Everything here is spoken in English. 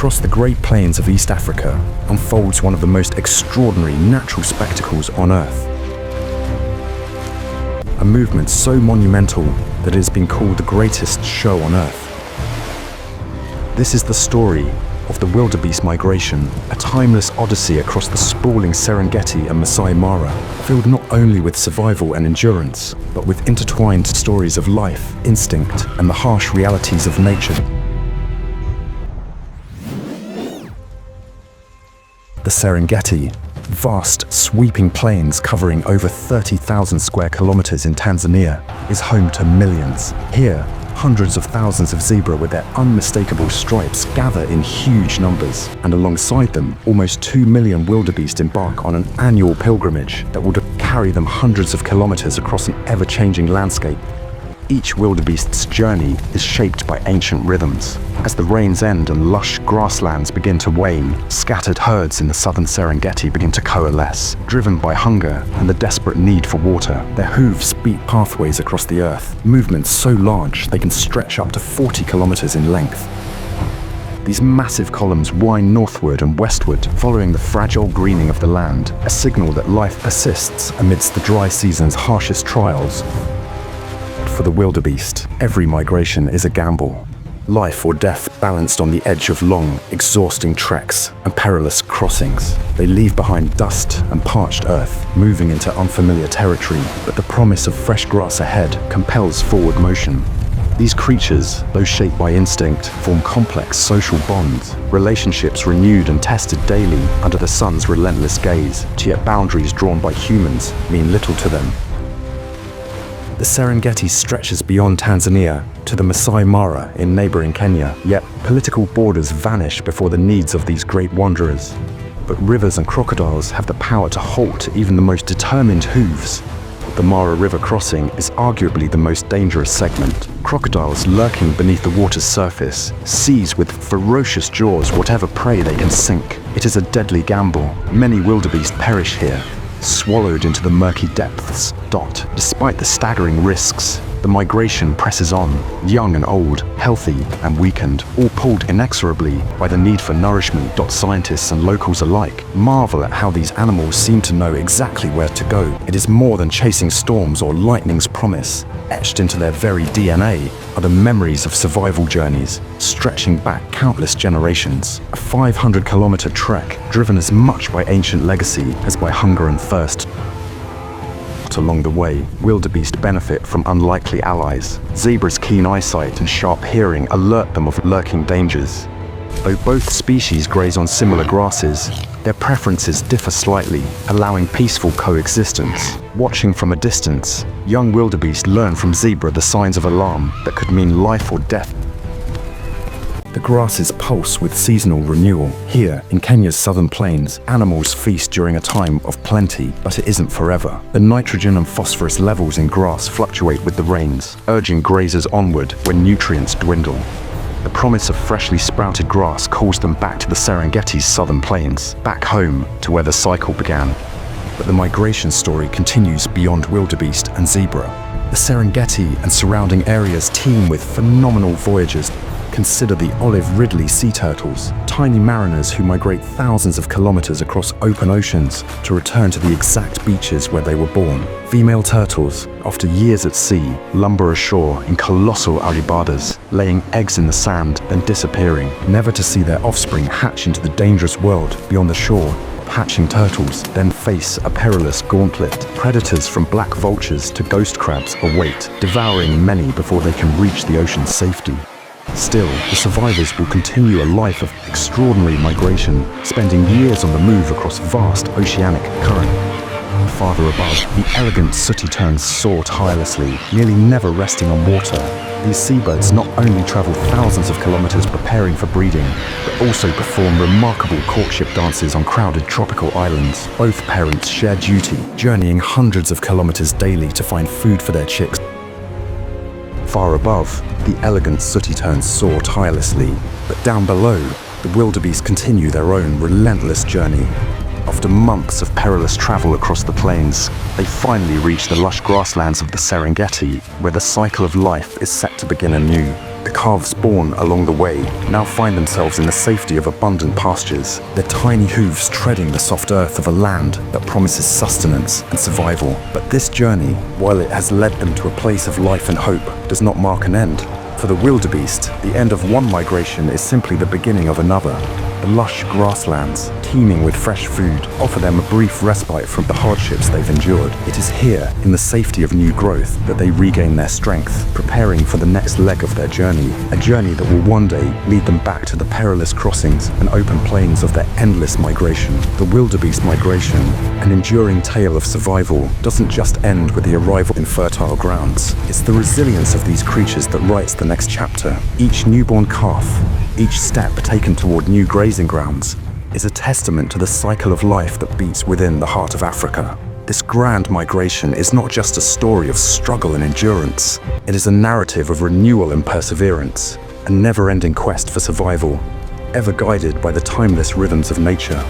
Across the Great Plains of East Africa unfolds one of the most extraordinary natural spectacles on Earth. A movement so monumental that it has been called the greatest show on Earth. This is the story of the Wildebeest migration, a timeless odyssey across the sprawling Serengeti and Masai Mara, filled not only with survival and endurance, but with intertwined stories of life, instinct, and the harsh realities of nature. The Serengeti, vast, sweeping plains covering over 30,000 square kilometers in Tanzania, is home to millions. Here, hundreds of thousands of zebra with their unmistakable stripes gather in huge numbers, and alongside them, almost 2 million wildebeest embark on an annual pilgrimage that will carry them hundreds of kilometers across an ever-changing landscape. Each wildebeest's journey is shaped by ancient rhythms. As the rains end and lush grasslands begin to wane, scattered herds in the southern Serengeti begin to coalesce, driven by hunger and the desperate need for water. Their hooves beat pathways across the earth, movements so large they can stretch up to 40 kilometers in length. These massive columns wind northward and westward, following the fragile greening of the land, a signal that life persists amidst the dry season's harshest trials. For the wildebeest, every migration is a gamble. Life or death balanced on the edge of long, exhausting treks and perilous crossings. They leave behind dust and parched earth, moving into unfamiliar territory, but the promise of fresh grass ahead compels forward motion. These creatures, though shaped by instinct, form complex social bonds, relationships renewed and tested daily under the sun's relentless gaze, yet boundaries drawn by humans mean little to them. The Serengeti stretches beyond Tanzania to the Masai Mara in neighboring Kenya, yet political borders vanish before the needs of these great wanderers. But rivers and crocodiles have the power to halt even the most determined hooves. The Mara River crossing is arguably the most dangerous segment. Crocodiles lurking beneath the water's surface seize with ferocious jaws whatever prey they can sink. It is a deadly gamble. Many wildebeest perish here, swallowed into the murky depths. Despite the staggering risks, the migration presses on, young and old, healthy and weakened, all pulled inexorably by the need for nourishment. Scientists and locals alike marvel at how these animals seem to know exactly where to go. It is more than chasing storms or lightning's promise. Etched into their very DNA are the memories of survival journeys, stretching back countless generations. A 500-kilometer trek driven as much by ancient legacy as by hunger and thirst. Along the way, wildebeest benefit from unlikely allies. Zebra's keen eyesight and sharp hearing alert them of lurking dangers. Though both species graze on similar grasses, their preferences differ slightly, allowing peaceful coexistence. Watching from a distance, young wildebeest learn from zebra the signs of alarm that could mean life or death. The grasses pulse with seasonal renewal. Here, in Kenya's southern plains, animals feast during a time of plenty, but it isn't forever. The nitrogen and phosphorus levels in grass fluctuate with the rains, urging grazers onward when nutrients dwindle. The promise of freshly sprouted grass calls them back to the Serengeti's southern plains, back home to where the cycle began. But the migration story continues beyond wildebeest and zebra. The Serengeti and surrounding areas teem with phenomenal voyagers. Consider the olive ridley sea turtles, tiny mariners who migrate thousands of kilometers across open oceans to return to the exact beaches where they were born. Female turtles, after years at sea, lumber ashore in colossal arribadas, laying eggs in the sand, then disappearing, never to see their offspring hatch into the dangerous world beyond the shore. Hatching turtles then face a perilous gauntlet. Predators from black vultures to ghost crabs await, devouring many before they can reach the ocean's safety. Still, the survivors will continue a life of extraordinary migration, spending years on the move across vast oceanic current. Farther above, the elegant sooty terns soar tirelessly, nearly never resting on water. These seabirds not only travel thousands of kilometers preparing for breeding, but also perform remarkable courtship dances on crowded tropical islands. Both parents share duty, journeying hundreds of kilometers daily to find food for their chicks. Far above, the elegant sooty terns soar tirelessly, but down below, the wildebeest continue their own relentless journey. After months of perilous travel across the plains, they finally reach the lush grasslands of the Serengeti, where the cycle of life is set to begin anew. The calves born along the way now find themselves in the safety of abundant pastures, their tiny hooves treading the soft earth of a land that promises sustenance and survival. But this journey, while it has led them to a place of life and hope, does not mark an end. For the wildebeest, the end of one migration is simply the beginning of another. The lush grasslands, teeming with fresh food, offer them a brief respite from the hardships they've endured. It is here, in the safety of new growth, that they regain their strength, preparing for the next leg of their journey, a journey that will one day lead them back to the perilous crossings and open plains of their endless migration. The wildebeest migration, an enduring tale of survival, doesn't just end with the arrival in fertile grounds. It's the resilience of these creatures that writes the next chapter. Each newborn calf, each step taken toward new grazing grounds, is a testament to the cycle of life that beats within the heart of Africa. This grand migration is not just a story of struggle and endurance. It is a narrative of renewal and perseverance, a never-ending quest for survival, ever guided by the timeless rhythms of nature.